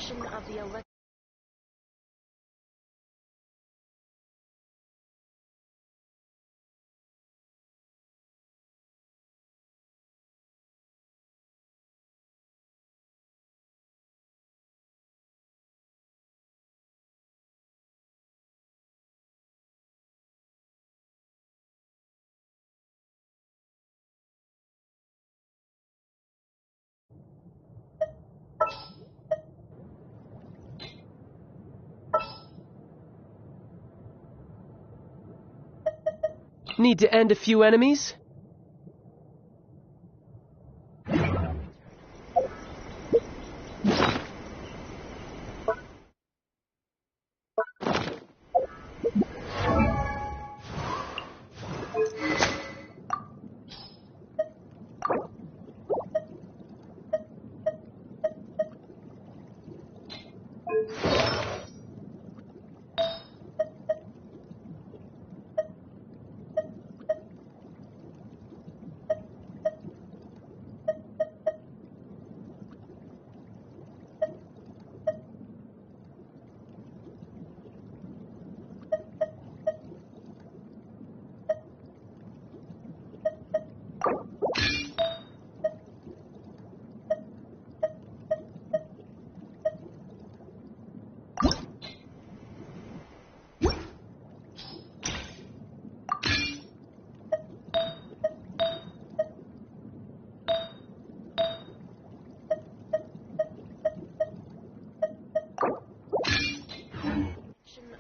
Connection of the elect. Need to end a few enemies?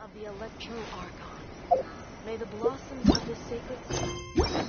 Of the Electro Archon. May the blossoms of the sacred eternally.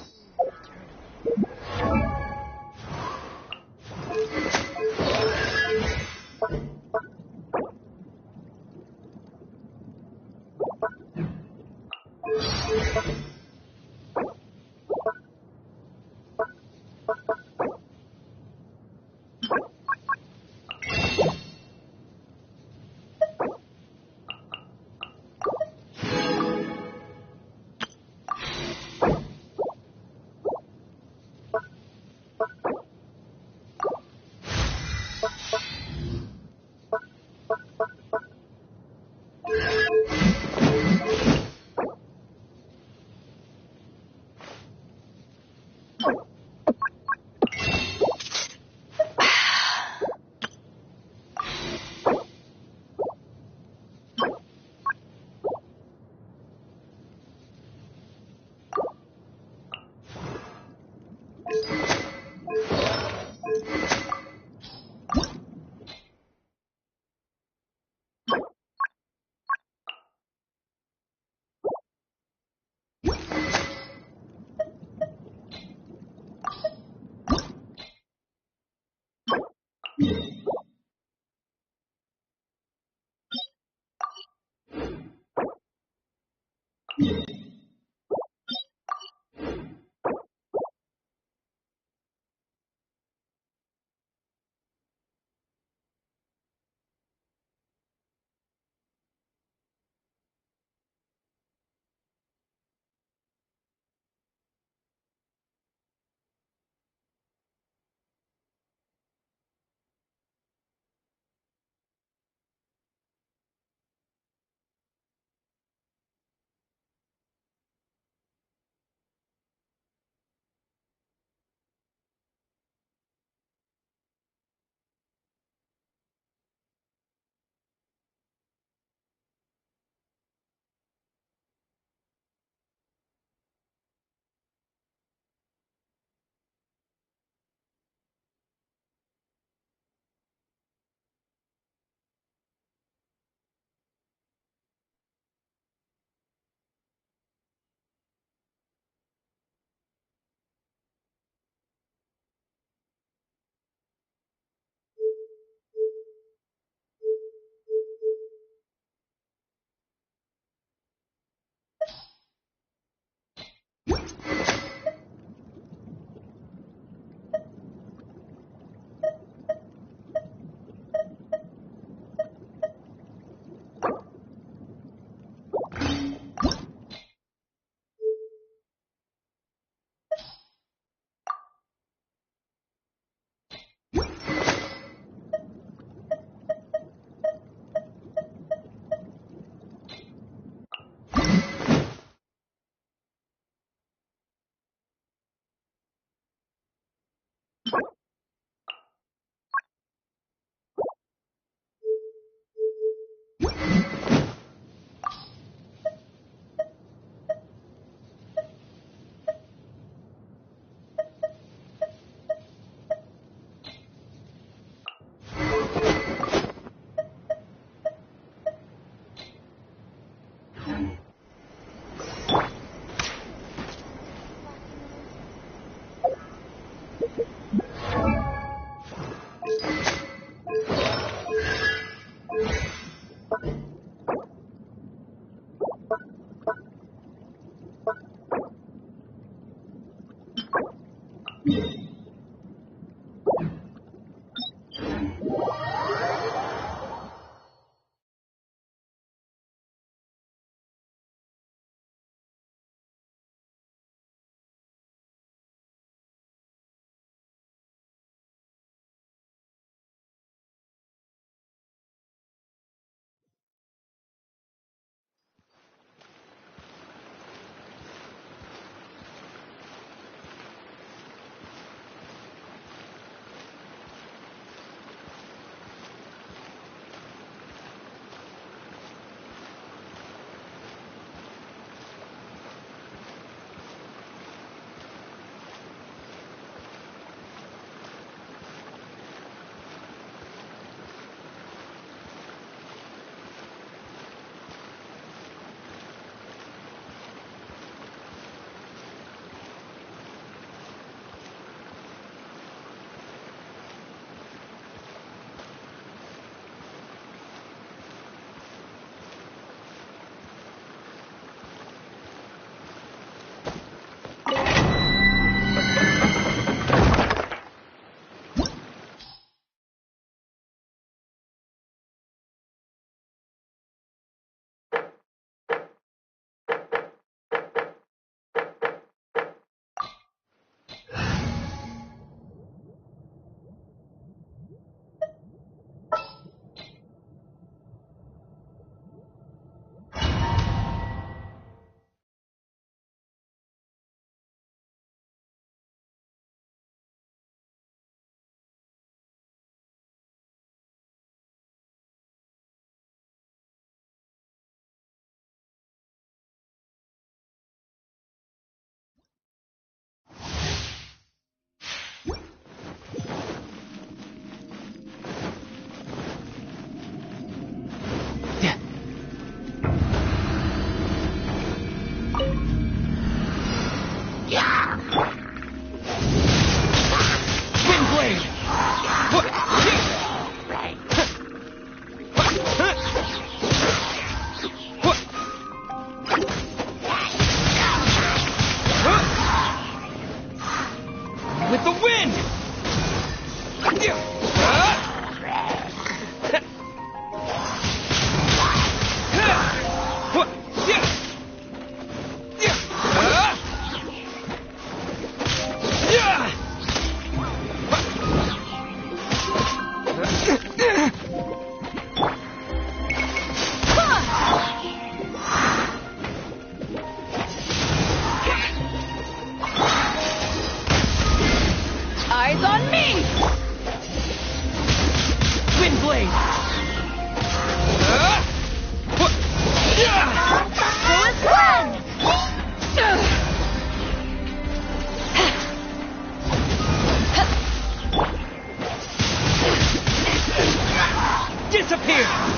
blade! Disappear!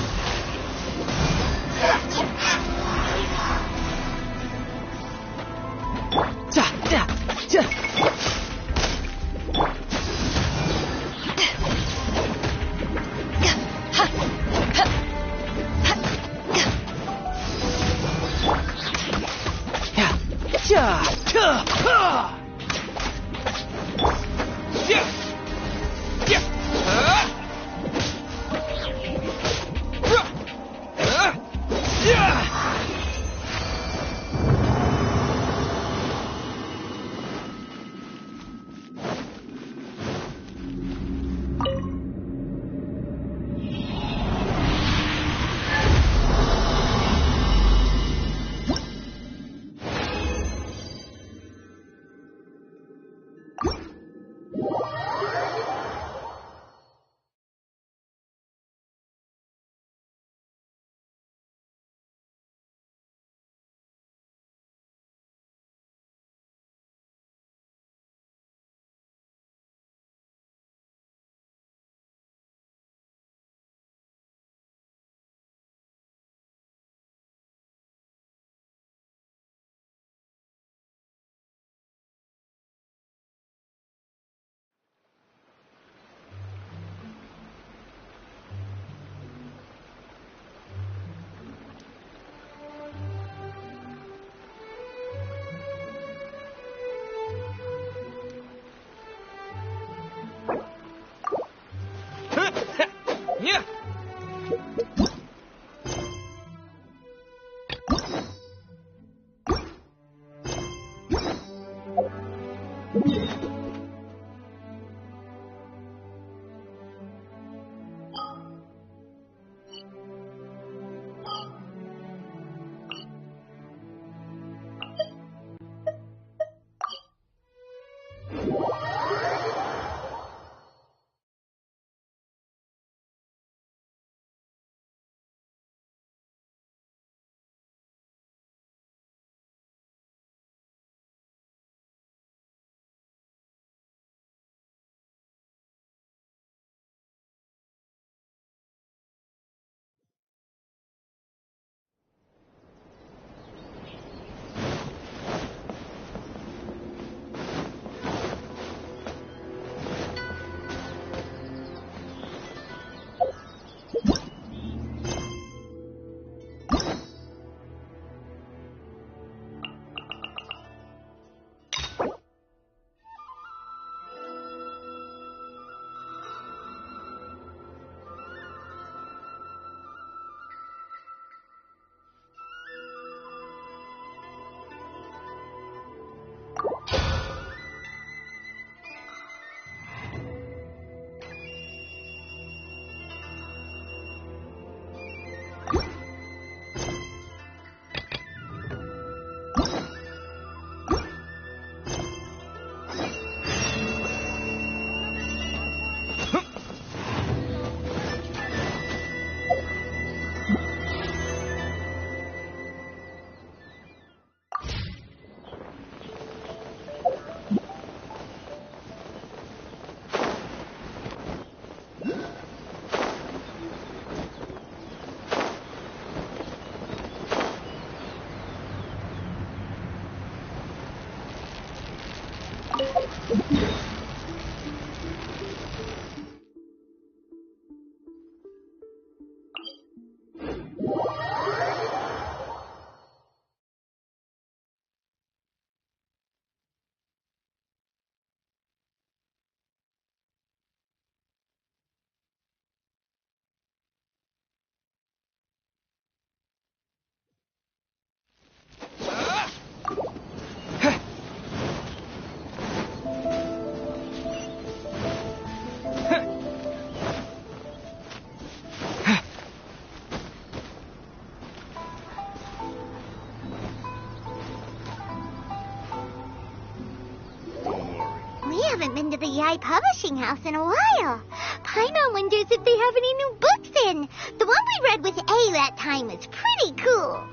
haven't been to the Yai Publishing House in a while. Paimon wonders if they have any new books in. The one we read with A that time was pretty cool.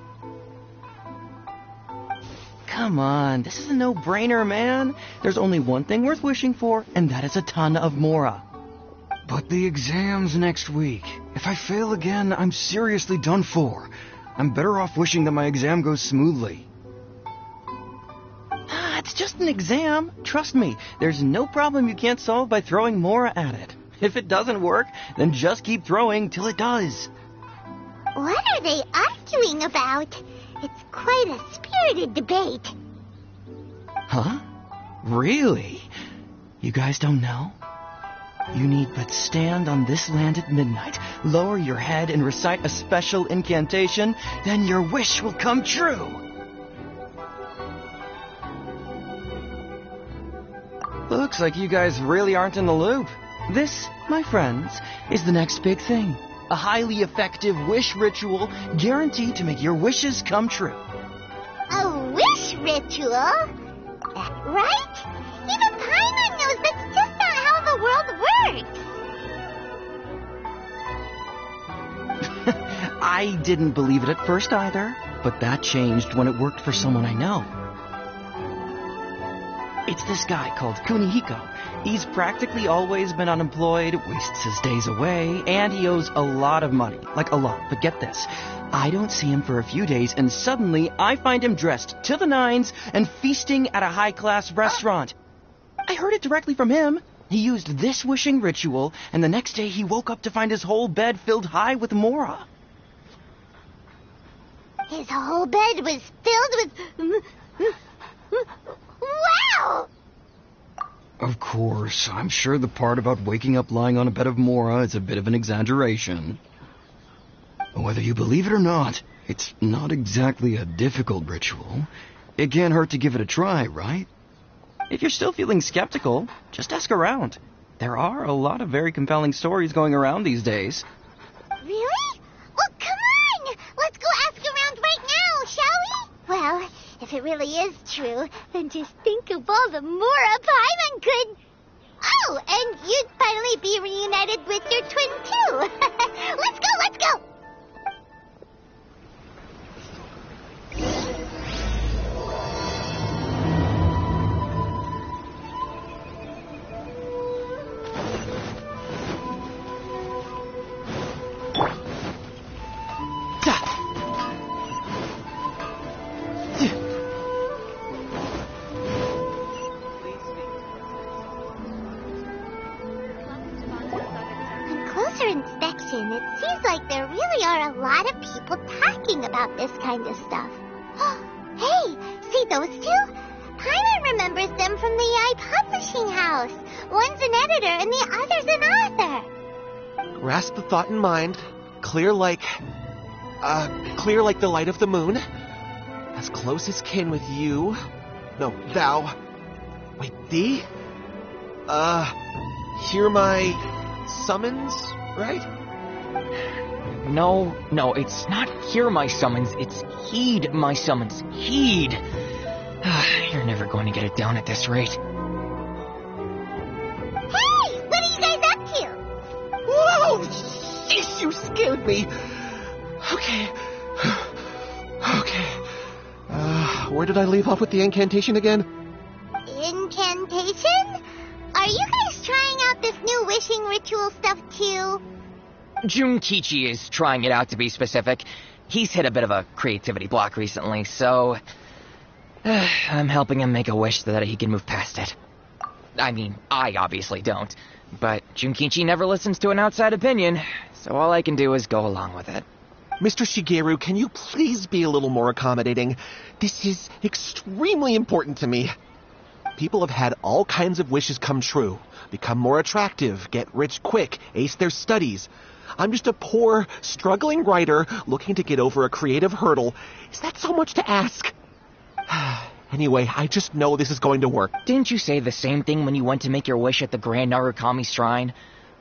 Come on, this is a no-brainer, man. There's only one thing worth wishing for, and that is a ton of Mora. But the exam's next week. If I fail again, I'm seriously done for. I'm better off wishing that my exam goes smoothly. It's just an exam. Trust me, there's no problem you can't solve by throwing Mora at it. If it doesn't work, then just keep throwing till it does. What are they arguing about? It's quite a spirited debate. Huh? Really? You guys don't know? You need but stand on this land at midnight, lower your head and recite a special incantation, then your wish will come true. Looks like you guys really aren't in the loop. This, my friends, is the next big thing. A highly effective wish ritual guaranteed to make your wishes come true. A wish ritual? Right? Even Paimon knows that's just not how the world works. I didn't believe it at first either, but that changed when it worked for someone I know. It's this guy called Kunihiko. He's practically always been unemployed, wastes his days away, and he owes a lot of money. Like a lot. But get this. I don't see him for a few days, and suddenly I find him dressed to the nines and feasting at a high-class restaurant. I heard it directly from him. He used this wishing ritual, and the next day he woke up to find his whole bed filled high with Mora. His whole bed was filled with... Wow! Of course, I'm sure the part about waking up lying on a bed of Mora is a bit of an exaggeration. Whether you believe it or not, it's not exactly a difficult ritual. It can't hurt to give it a try, right? If you're still feeling skeptical, just ask around. There are a lot of very compelling stories going around these days. Really? Well, come on! Let's go ask around right now, shall we? Well, if it really is true, then just think of all the Mora Paimon could... Oh, and you'd finally be reunited with your twin, too. Let's go, let's go! Inspection, it seems like there really are a lot of people talking about this kind of stuff. Hey, see those two? Paimon remembers them from the Yai Publishing House. One's an editor and the other's an author. Grasp the thought in mind. Clear like the light of the moon. As close as kin with you. No, thou. Wait, thee? Hear my summons? Right? No, it's not hear my summons, it's heed my summons. Heed! You're never going to get it down at this rate. Hey! What are you guys up to? Whoa! Sheesh, you scared me! Okay. Where did I leave off with the incantation again? Incantation? Are you guys trying out this new wishing ritual stuff too? Junkichi is trying it out, to be specific. He's hit a bit of a creativity block recently, so... I'm helping him make a wish so that he can move past it. I mean, I obviously don't, but Junkichi never listens to an outside opinion, so all I can do is go along with it. Mr. Shigeru, can you please be a little more accommodating? This is extremely important to me. People have had all kinds of wishes come true. Become more attractive, get rich quick, ace their studies. I'm just a poor, struggling writer looking to get over a creative hurdle. Is that so much to ask? Anyway, I just know this is going to work. Didn't you say the same thing when you went to make your wish at the Grand Narukami Shrine?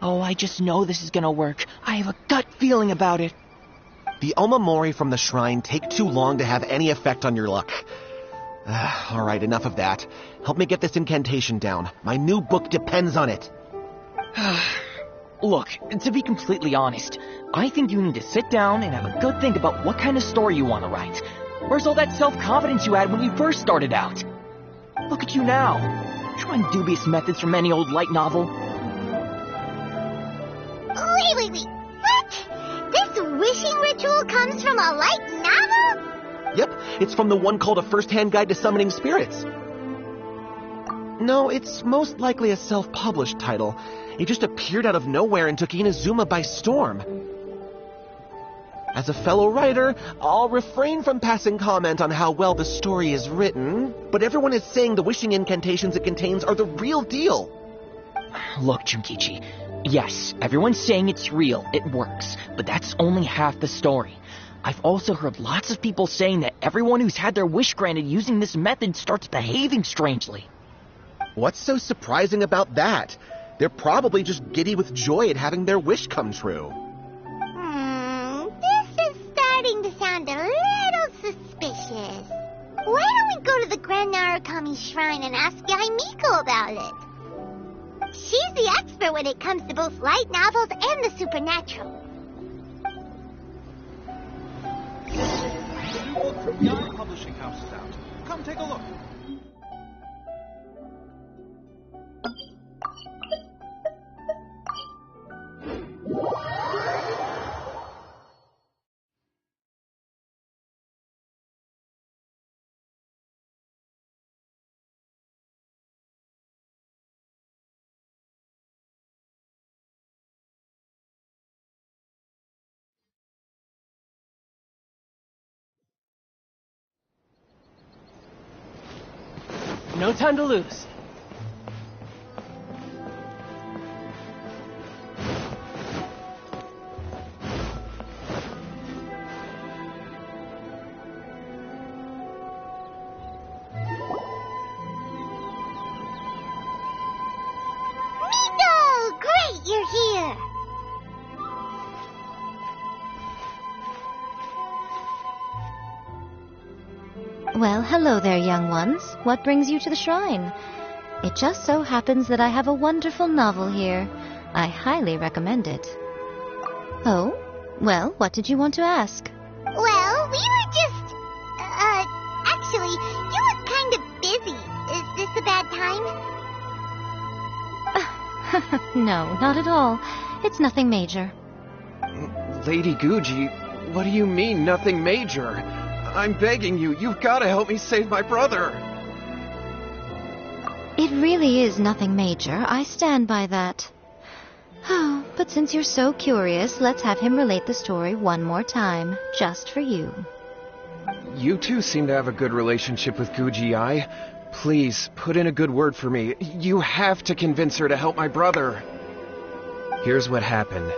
Oh, I just know this is gonna work. I have a gut feeling about it. The Omamori from the shrine take too long to have any effect on your luck. Alright, enough of that. Help me get this incantation down. My new book depends on it. Look, to be completely honest, I think you need to sit down and have a good think about what kind of story you want to write. Where's all that self-confidence you had when you first started out? Look at you now, trying dubious methods from any old light novel. Wait. What? This wishing ritual comes from a light novel? Yep, it's from the one called A First-Hand Guide to Summoning Spirits. No, it's most likely a self-published title. It just appeared out of nowhere and took Inazuma by storm. As a fellow writer, I'll refrain from passing comment on how well the story is written, but everyone is saying the wishing incantations it contains are the real deal. Look, Junkichi, yes, everyone's saying it's real, it works, but that's only half the story. I've also heard lots of people saying that everyone who's had their wish granted using this method starts behaving strangely. What's so surprising about that? They're probably just giddy with joy at having their wish come true. This is starting to sound a little suspicious. Why don't we go to the Grand Narukami Shrine and ask Yae Miko about it? She's the expert when it comes to both light novels and the supernatural. The new book from Yae Publishing House is out. Come take a look. No time to lose. Miko! Great, you're here! Well, hello there, young ones. What brings you to the shrine? It just so happens that I have a wonderful novel here. I highly recommend it. Oh? Well, what did you want to ask? Well, we were just... actually, you look kind of busy. Is this a bad time? No, not at all. It's nothing major. Lady Guji, what do you mean, nothing major? I'm begging you, you've got to help me save my brother. It really is nothing major. I stand by that. Oh, but since you're so curious, let's have him relate the story one more time, just for you. You two seem to have a good relationship with Guji-ai. Please, put in a good word for me. You have to convince her to help my brother. Here's what happened.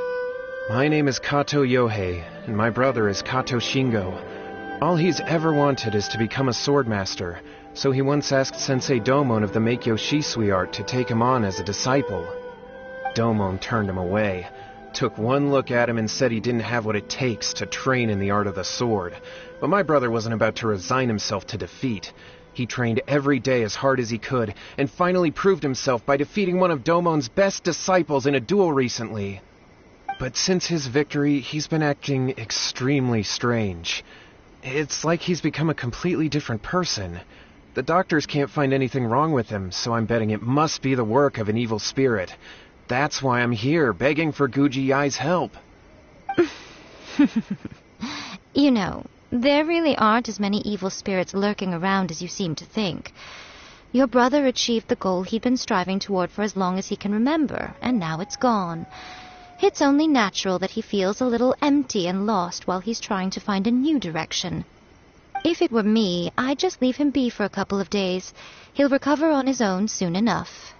My name is Kato Yohei, and my brother is Kato Shingo. All he's ever wanted is to become a swordmaster, so he once asked Sensei Domon of the Meikyo Shisui art to take him on as a disciple. Domon turned him away, took one look at him and said he didn't have what it takes to train in the art of the sword. But my brother wasn't about to resign himself to defeat. He trained every day as hard as he could, and finally proved himself by defeating one of Domon's best disciples in a duel recently. But since his victory, he's been acting extremely strange. It's like he's become a completely different person. The doctors can't find anything wrong with him, so I'm betting it must be the work of an evil spirit. That's why I'm here, begging for Guji-ai's help. You know, there really aren't as many evil spirits lurking around as you seem to think. Your brother achieved the goal he'd been striving toward for as long as he can remember, and now it's gone. It's only natural that he feels a little empty and lost while he's trying to find a new direction. If it were me, I'd just leave him be for a couple of days. He'll recover on his own soon enough.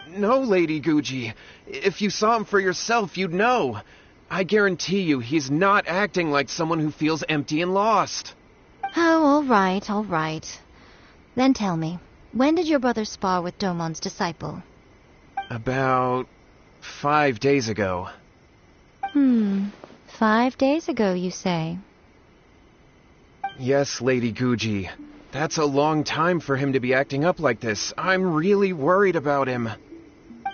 No, Lady Guji. If you saw him for yourself, you'd know. I guarantee you he's not acting like someone who feels empty and lost. Oh, all right. Then tell me, when did your brother spar with Domon's disciple? About 5 days ago. 5 days ago, you say? Yes, Lady Guji. That's a long time for him to be acting up like this. I'm really worried about him.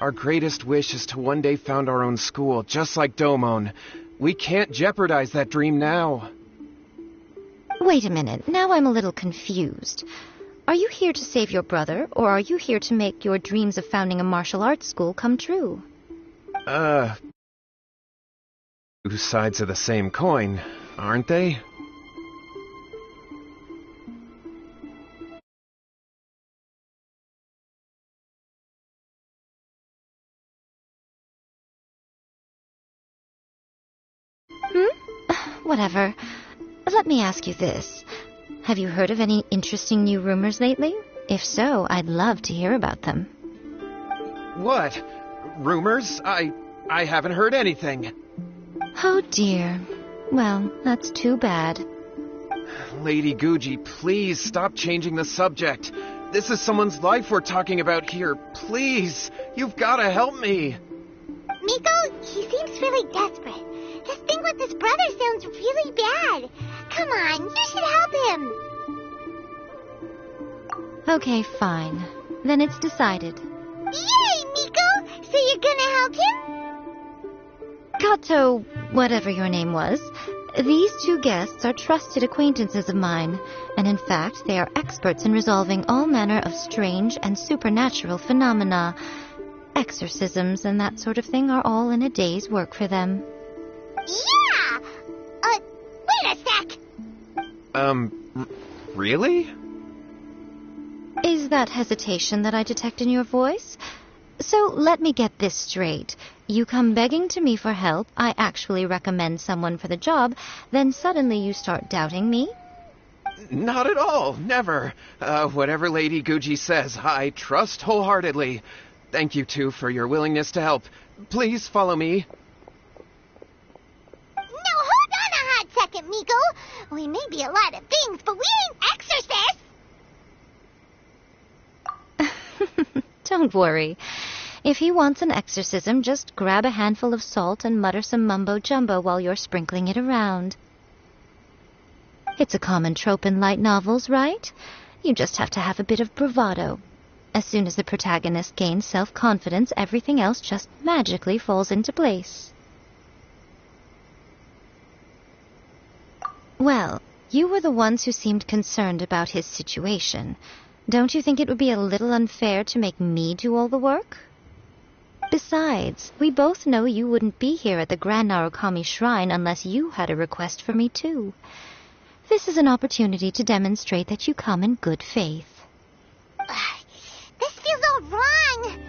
Our greatest wish is to one day found our own school, just like Domon. We can't jeopardize that dream now. Wait a minute, now I'm a little confused. Are you here to save your brother, or are you here to make your dreams of founding a martial arts school come true? Two sides of the same coin, aren't they? Whatever. Let me ask you this. Have you heard of any interesting new rumors lately? If so, I'd love to hear about them. What? Rumors? I haven't heard anything. Oh dear. Well, that's too bad. Lady Guji, please stop changing the subject. This is someone's life we're talking about here. Please, you've got to help me. Miko, he seems really desperate. His thing with his brother sounds really bad. Come on, you should help him. Okay, fine. Then it's decided. Yay, Miko! So you're gonna help him? Kato, whatever your name was, these two guests are trusted acquaintances of mine, and in fact, they are experts in resolving all manner of strange and supernatural phenomena. Exorcisms and that sort of thing are all in a day's work for them. Yeah! Wait a sec! Really? Is that hesitation that I detect in your voice? So let me get this straight. You come begging to me for help, I actually recommend someone for the job, then suddenly you start doubting me? Not at all, never. Whatever Lady Guji says, I trust wholeheartedly. Thank you two for your willingness to help. Please follow me. No, hold on a hot second, Miko. We may be a lot of things, but we ain't exorcists. Don't worry. If he wants an exorcism, just grab a handful of salt and mutter some mumbo-jumbo while you're sprinkling it around. It's a common trope in light novels, right? You just have to have a bit of bravado. As soon as the protagonist gains self-confidence, everything else just magically falls into place. Well, you were the ones who seemed concerned about his situation. Don't you think it would be a little unfair to make me do all the work? Besides, we both know you wouldn't be here at the Grand Narukami Shrine unless you had a request for me too. This is an opportunity to demonstrate that you come in good faith. This feels all wrong.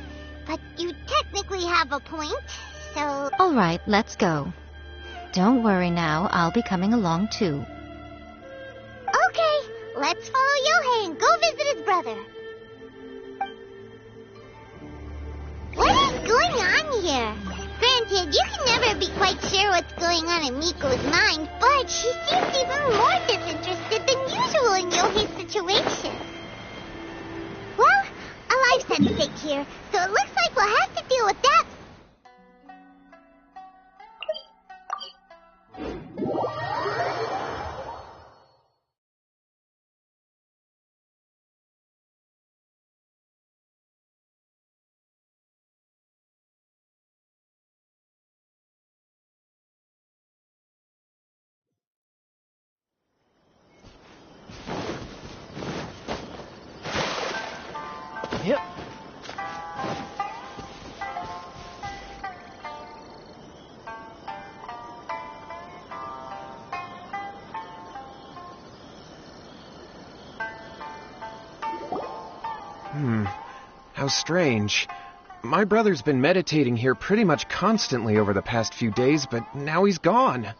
But you technically have a point, so... All right, let's go. Don't worry now, I'll be coming along too. Okay, let's follow Yohei and go visit his brother. What is going on here? Granted, you can never be quite sure what's going on in Miko's mind, but she seems even more disinterested than usual in Yohei's situation. Well, a life's at stake here, so it looks like we'll have to deal with that. Yep. How strange. My brother's been meditating here pretty much constantly over the past few days, but now he's gone.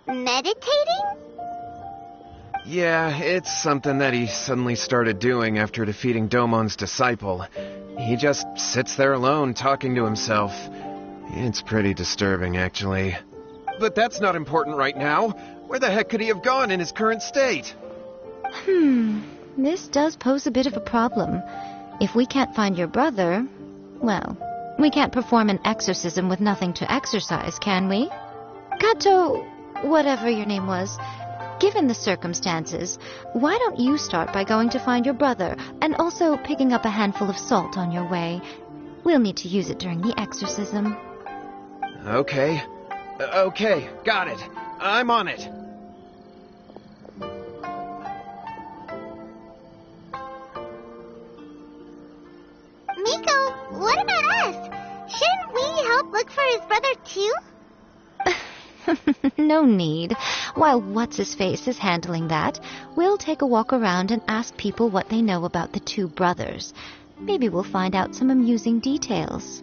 Meditating? Yeah, it's something that he suddenly started doing after defeating Domon's disciple. He just sits there alone, talking to himself. It's pretty disturbing, actually. But that's not important right now. Where the heck could he have gone in his current state? This does pose a bit of a problem. If we can't find your brother, well, we can't perform an exorcism with nothing to exorcise, can we? Kato, whatever your name was, Given the circumstances, why don't you start by going to find your brother and also picking up a handful of salt on your way? We'll need to use it during the exorcism. Okay. Okay, got it. I'm on it. Miko, what about us? Shouldn't we help look for his brother too? No need. While What's-His-Face is handling that, we'll take a walk around and ask people what they know about the two brothers. Maybe we'll find out some amusing details.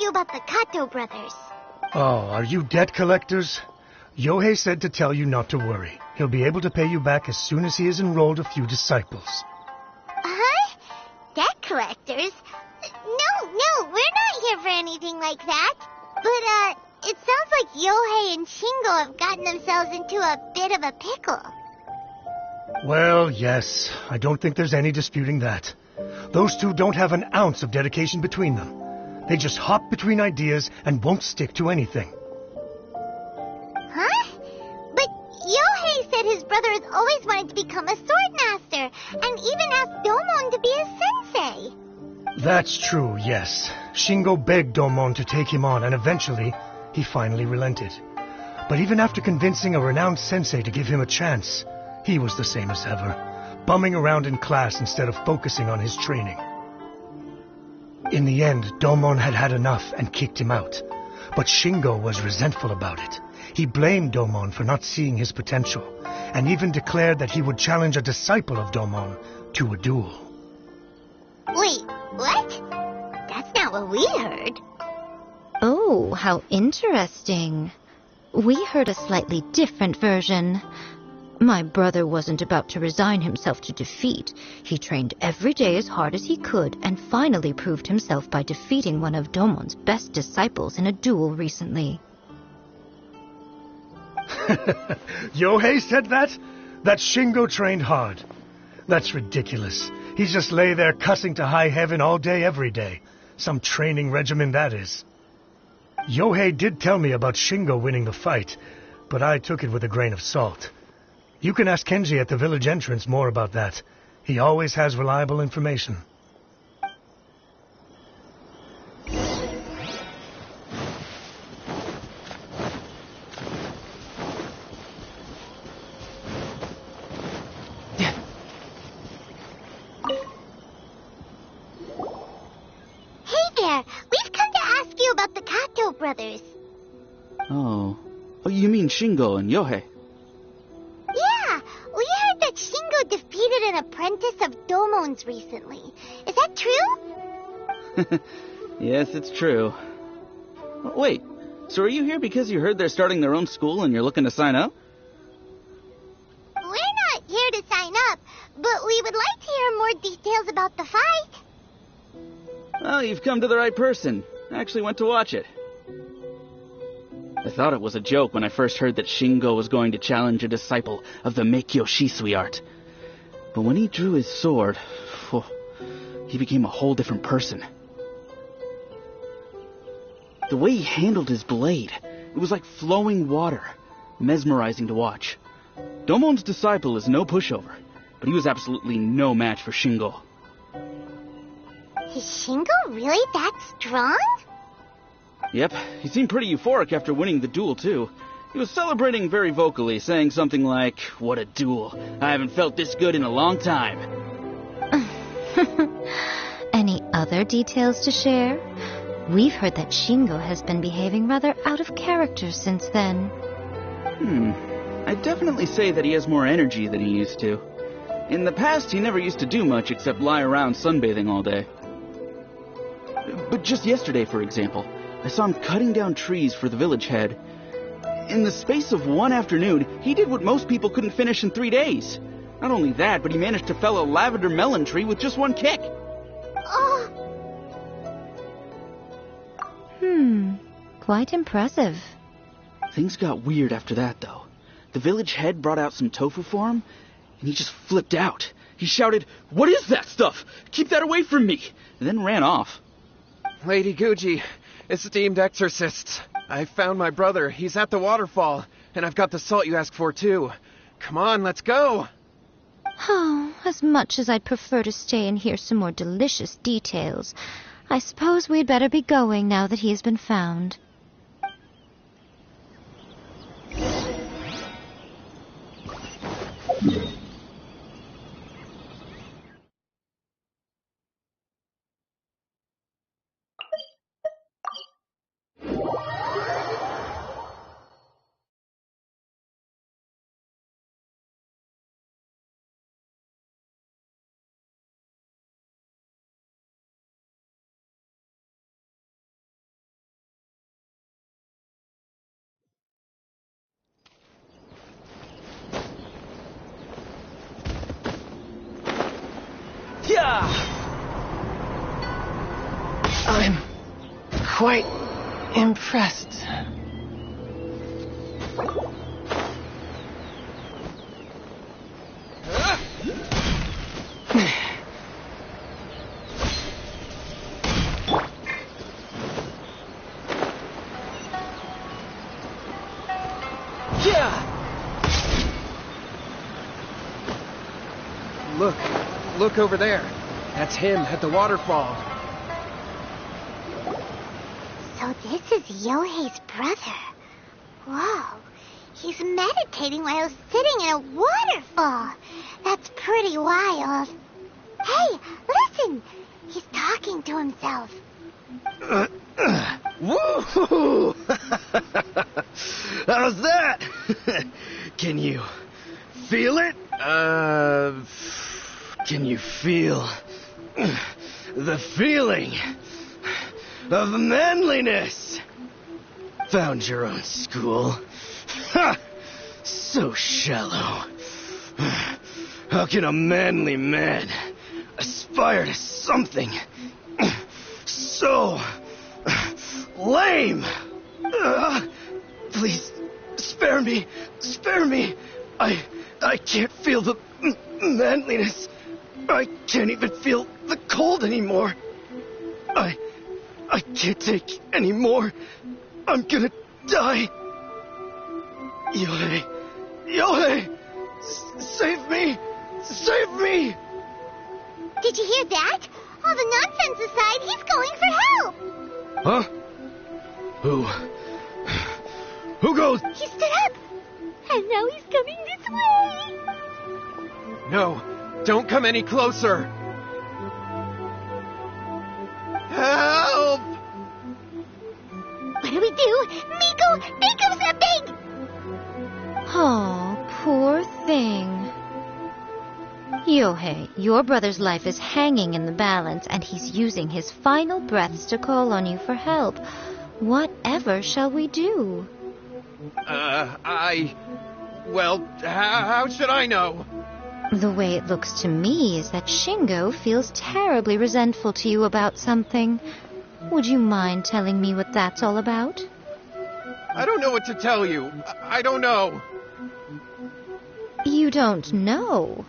About the Kato brothers. Oh, are you debt collectors? Yohei said to tell you not to worry. He'll be able to pay you back as soon as he has enrolled a few disciples. Huh? Debt collectors? No, we're not here for anything like that. But, it sounds like Yohei and Shingo have gotten themselves into a bit of a pickle. Well, yes. I don't think there's any disputing that. Those two don't have an ounce of dedication between them. They just hop between ideas and won't stick to anything. Huh? But Yohei said his brother has always wanted to become a sword master, and even asked Domon to be his sensei. That's true, yes. Shingo begged Domon to take him on, and eventually, he finally relented. But even after convincing a renowned sensei to give him a chance, he was the same as ever, bumming around in class instead of focusing on his training. In the end, Domon had had enough and kicked him out. But Shingo was resentful about it. He blamed Domon for not seeing his potential, and even declared that he would challenge a disciple of Domon to a duel. Wait, what? That's not what we heard. Oh, how interesting. We heard a slightly different version. My brother wasn't about to resign himself to defeat. He trained every day as hard as he could and finally proved himself by defeating one of Domon's best disciples in a duel recently. Yohei said that? That Shingo trained hard. That's ridiculous. He just lay there cussing to high heaven all day, every day. Some training regimen, that is. Yohei did tell me about Shingo winning the fight, but I took it with a grain of salt. You can ask Kenji at the village entrance more about that. He always has reliable information. Hey there! We've come to ask you about the Kato brothers. Oh, you mean Shingo and Yohei? Yeah, we heard that Shingo defeated an apprentice of Domon's recently. Is that true? Yes, it's true. Wait, so are you here because you heard they're starting their own school and you're looking to sign up? We're not here to sign up, but we would like to hear more details about the fight. Well, you've come to the right person. I actually went to watch it. I thought it was a joke when I first heard that Shingo was going to challenge a disciple of the miko shisui art. But when he drew his sword, he became a whole different person. The way he handled his blade, it was like flowing water, mesmerizing to watch. Domon's disciple is no pushover, but he was absolutely no match for Shingo. Is Shingo really that strong? Yep, he seemed pretty euphoric after winning the duel, too. He was celebrating very vocally, saying something like, "What a duel. I haven't felt this good in a long time." Any other details to share? We've heard that Shingo has been behaving rather out of character since then. I'd definitely say that he has more energy than he used to. In the past, he never used to do much except lie around sunbathing all day. But just yesterday, for example, I saw him cutting down trees for the village head. In the space of one afternoon, he did what most people couldn't finish in 3 days. Not only that, but he managed to fell a lavender melon tree with just one kick. Oh, Quite impressive. Things got weird after that, though. The village head brought out some tofu for him, and he just flipped out. He shouted, "What is that stuff? Keep that away from me!" and then ran off. Lady Guji, esteemed exorcists, I found my brother. He's at the waterfall, and I've got the salt you asked for, too. Come on, let's go! Oh, as much as I'd prefer to stay and hear some more delicious details, I suppose we'd better be going now that he has been found. Yeah! I'm quite impressed. Yeah! Look over there. That's him at the waterfall. so this is Yohei's brother. Whoa, he's meditating while sitting in a waterfall. That's pretty wild. Hey, listen! He's talking to himself. Woo! How's that? Can you feel it? Can you feel the feeling of manliness? Found your own school. Ha! So shallow. How can a manly man aspire to something so lame? Please, spare me. Spare me. I can't feel the manliness. I can't even feel the cold anymore. I can't take any more. I'm gonna die. Yohei! Yohei! Save me! Save me! Did you hear that? All the nonsense aside, he's going for help. Huh? Who goes? He stood up, and now he's coming this way. No, don't come any closer. Help! What do we do? Miko, think of something! Oh, poor thing. Yohei, your brother's life is hanging in the balance, and he's using his final breaths to call on you for help. Whatever shall we do? Well, how should I know? The way it looks to me is that Shingo feels terribly resentful to you about something. Would you mind telling me what that's all about? I don't know what to tell you. I don't know. You don't know?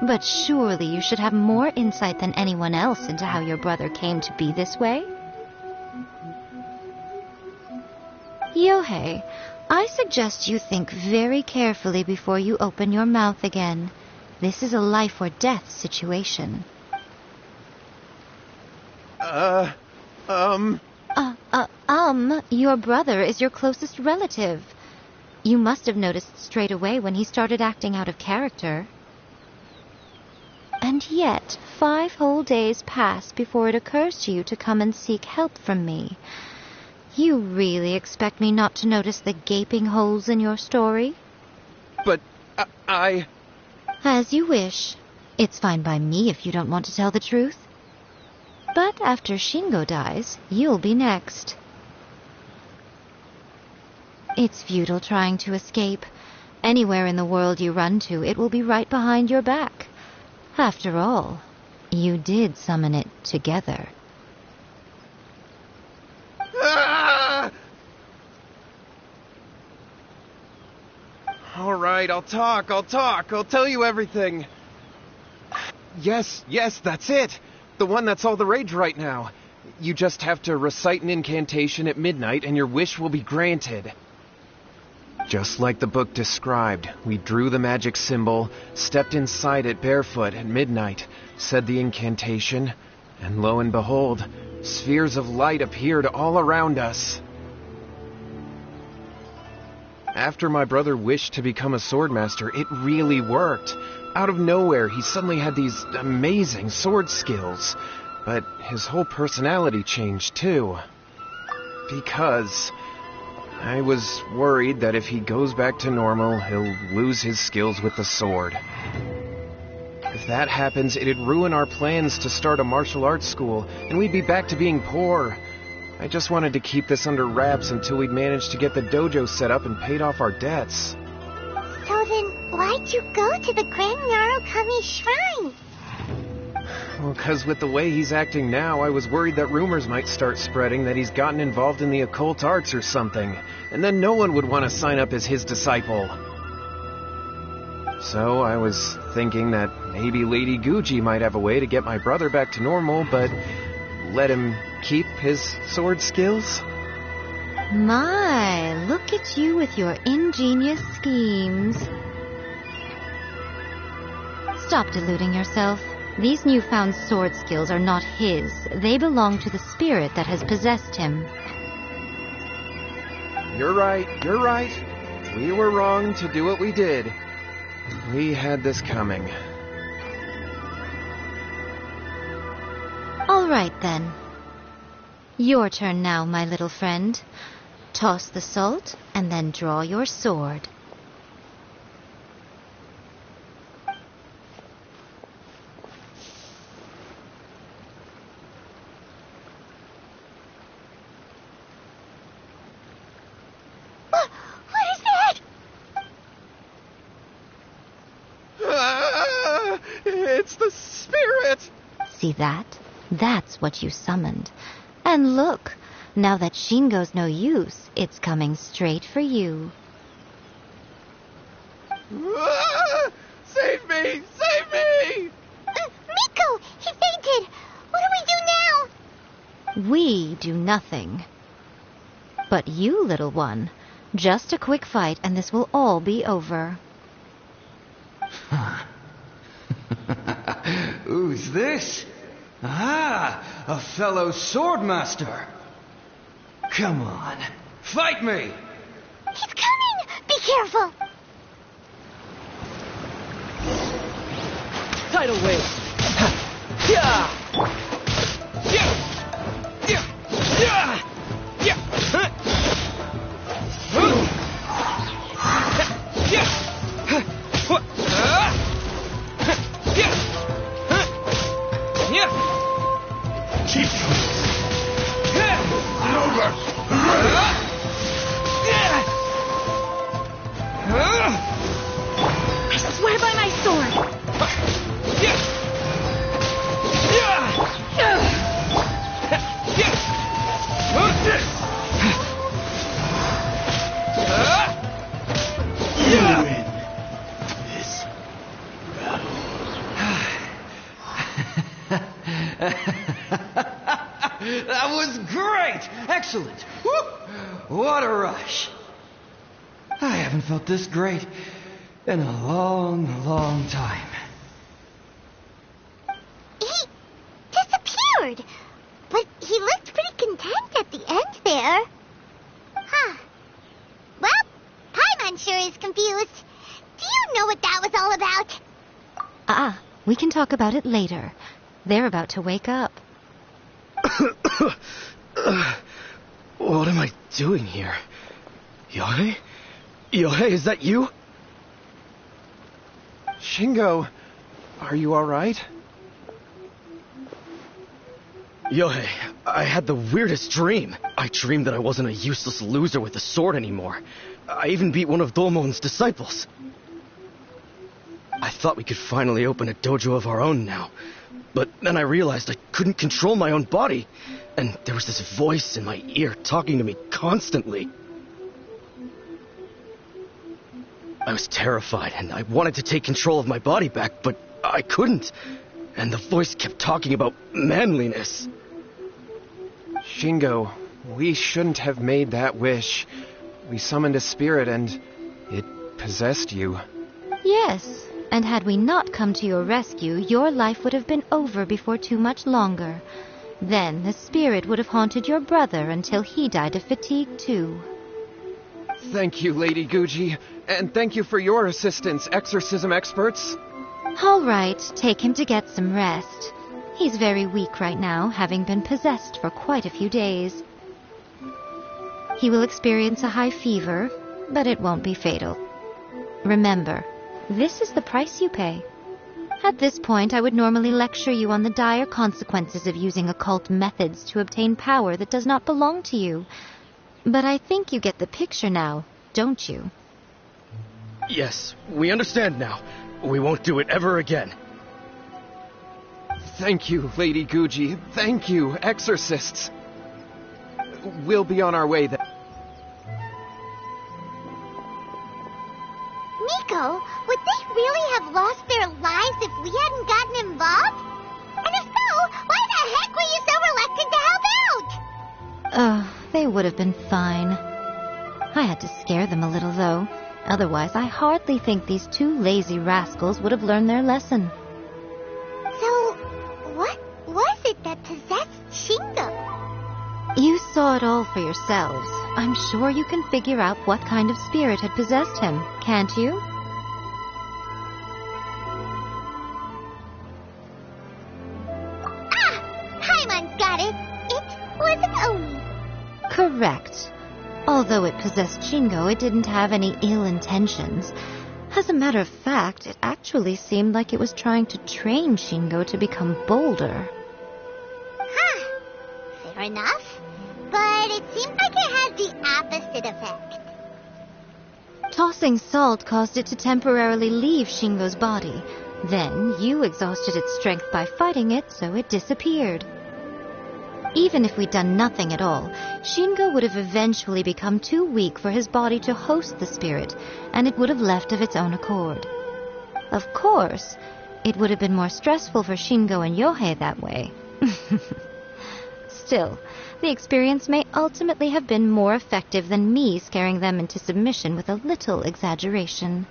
But surely you should have more insight than anyone else into how your brother came to be this way. Yohei, I suggest you think very carefully before you open your mouth again. This is a life or death situation. Your brother is your closest relative. You must have noticed straight away when he started acting out of character. And yet, 5 whole days pass before it occurs to you to come and seek help from me. You really expect me not to notice the gaping holes in your story? But As you wish. It's fine by me if you don't want to tell the truth. But after Shingo dies, you'll be next. It's futile trying to escape. Anywhere in the world you run to, it will be right behind your back. After all, you did summon it together. Ah! All right, I'll talk. I'll tell you everything. Yes, that's it. The one that's all the rage right now. You just have to recite an incantation at midnight and your wish will be granted. Just like the book described, we drew the magic symbol, stepped inside it barefoot at midnight, said the incantation, and lo and behold, spheres of light appeared all around us. After my brother wished to become a swordmaster, it really worked. Out of nowhere, he suddenly had these amazing sword skills. But his whole personality changed too. Because I was worried that if he goes back to normal, he'll lose his skills with the sword. If that happens, it'd ruin our plans to start a martial arts school, and we'd be back to being poor. I just wanted to keep this under wraps until we'd managed to get the dojo set up and paid off our debts. So then, why'd you go to the Grand Narukami Shrine? Well, because with the way he's acting now, I was worried that rumors might start spreading that he's gotten involved in the occult arts or something, and then no one would want to sign up as his disciple. So I was thinking that maybe Lady Guji might have a way to get my brother back to normal, but let him keep his sword skills? My, look at you with your ingenious schemes. Stop deluding yourself. These newfound sword skills are not his. They belong to the spirit that has possessed him. You're right. We were wrong to do what we did. We had this coming. All right, then. Your turn now, my little friend. Toss the salt, and then draw your sword. What is that? It's the spirit! See that? That's what you summoned. And look, now that Shingo's no use, it's coming straight for you. Save me! Save me! Miko! He fainted! What do we do now? We do nothing. But you, little one, just a quick fight and this will all be over. Who's this? Ah, a fellow swordmaster. Come on, fight me! He's coming! Be careful! Tidal wave! Yeah! I swear by my sword! That was great! Excellent! Whoop! What a rush! I haven't felt this great in a long, long time. He disappeared! But he looked pretty content at the end there. Huh. Well, Paimon sure is confused. Do you know what that was all about? We can talk about it later. They're about to wake up. What am I doing here? Yohei? Yohei, is that you? Shingo, are you alright? Yohei, I had the weirdest dream. I dreamed that I wasn't a useless loser with a sword anymore. I even beat one of Domon's disciples. I thought we could finally open a dojo of our own now. But then I realized I couldn't control my own body. And there was this voice in my ear talking to me constantly. I was terrified, and I wanted to take control of my body back, but I couldn't. And the voice kept talking about manliness. Shingo, we shouldn't have made that wish. We summoned a spirit and it possessed you. Yes, and had we not come to your rescue, your life would have been over before too much longer. Then the spirit would have haunted your brother until he died of fatigue too. Thank you, Lady Guji, and thank you for your assistance, exorcism experts. All right, take him to get some rest. He's very weak right now, having been possessed for quite a few days. He will experience a high fever, but it won't be fatal. Remember, this is the price you pay. At this point, I would normally lecture you on the dire consequences of using occult methods to obtain power that does not belong to you. But I think you get the picture now, don't you? Yes, we understand now. We won't do it ever again. Thank you, Lady Guji. Thank you, exorcists. We'll be on our way then. Miko, would they really have lost their lives if we hadn't gotten involved? And if so, why the heck were you so reluctant to help out? They would have been fine. I had to scare them a little, though. Otherwise, I hardly think these two lazy rascals would have learned their lesson. So, what was it that possessed Shingo? You saw it all for yourselves. I'm sure you can figure out what kind of spirit had possessed him, can't you? Paimon's got it. It was an Oni. Correct. Although it possessed Shingo, it didn't have any ill intentions. As a matter of fact, it actually seemed like it was trying to train Shingo to become bolder. Fair enough. But it seemed like it had the opposite effect. Tossing salt caused it to temporarily leave Shingo's body. Then you exhausted its strength by fighting it, so it disappeared. Even if we'd done nothing at all, Shingo would have eventually become too weak for his body to host the spirit, and it would have left of its own accord. Of course, it would have been more stressful for Shingo and Yohei that way. Still, the experience may ultimately have been more effective than me scaring them into submission with a little exaggeration.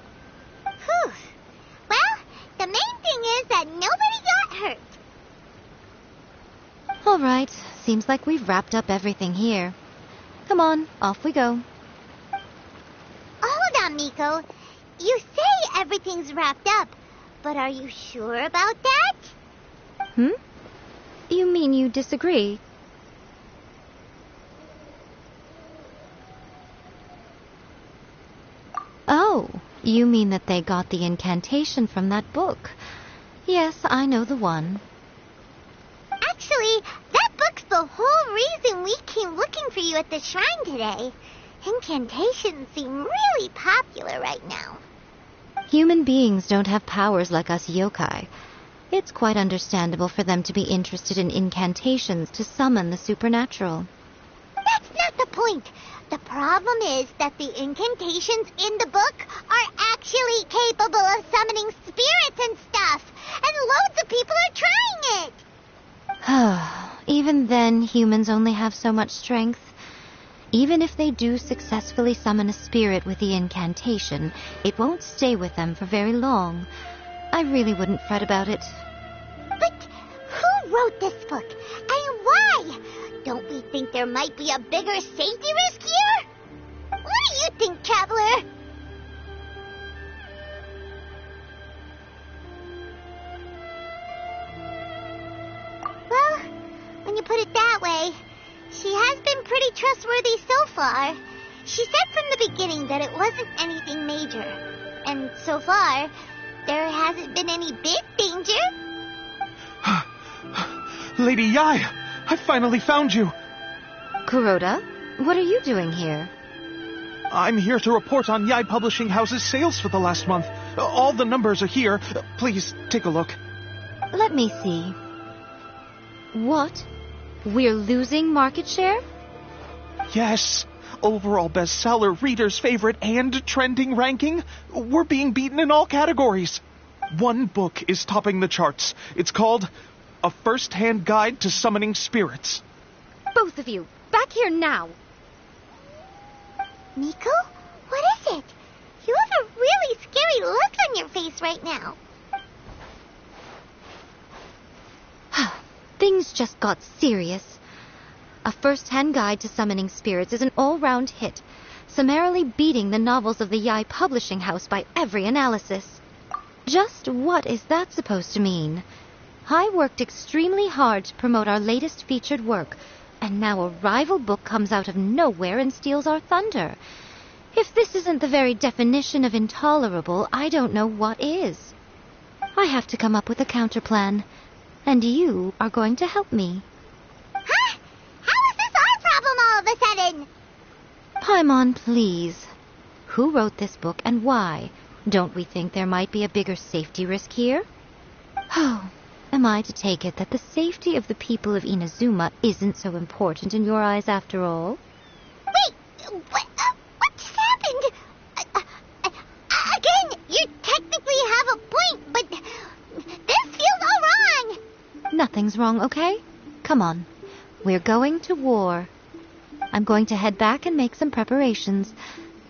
Whew. Well, the main thing is that nobody got hurt. All right, seems like we've wrapped up everything here. Come on, off we go. Hold on, Miko. You say everything's wrapped up, but are you sure about that? You mean you disagree? Oh, you mean that they got the incantation from that book. Yes, I know the one. Actually, that book's the whole reason we came looking for you at the shrine today. Incantations seem really popular right now. Human beings don't have powers like us yokai. It's quite understandable for them to be interested in incantations to summon the supernatural. That's not the point. The problem is that the incantations in the book are actually capable of summoning spirits and stuff, and loads of people are trying it. Even then, humans only have so much strength. Even if they do successfully summon a spirit with the incantation, it won't stay with them for very long. I really wouldn't fret about it. But who wrote this book, and why? Don't we think there might be a bigger safety risk here? What do you think, Traveler? Well, when you put it that way, she has been pretty trustworthy so far. She said from the beginning that it wasn't anything major. And so far, there hasn't been any big danger. Lady Yai, I finally found you. Kuroda, what are you doing here? I'm here to report on Yai Publishing House's sales for the last month. All the numbers are here. Please, take a look. Let me see. What? We're losing market share? Yes. Overall bestseller, reader's favorite, and trending ranking. We're being beaten in all categories. One book is topping the charts. It's called A First-Hand Guide to Summoning Spirits. Both of you, back here now. Miko? What is it? You have a really scary look on your face right now. Things just got serious. A First-Hand Guide to Summoning Spirits is an all-round hit, summarily beating the novels of the Yai Publishing House by every analysis. Just what is that supposed to mean? I worked extremely hard to promote our latest featured work, and now a rival book comes out of nowhere and steals our thunder. If this isn't the very definition of intolerable, I don't know what is. I have to come up with a counterplan, and you are going to help me. Huh? How is this our problem all of a sudden? Paimon, please. Who wrote this book and why? Don't we think there might be a bigger safety risk here? Oh, am I to take it that the safety of the people of Inazuma isn't so important in your eyes after all? Wait, what just happened? Again, you technically have a point, but this feels all wrong. Nothing's wrong, okay? Come on. We're going to war. I'm going to head back and make some preparations.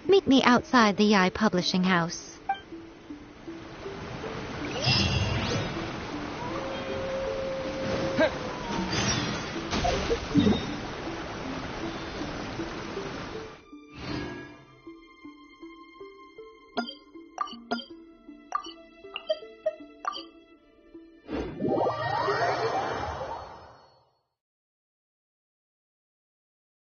Meet me outside the Yai Publishing House.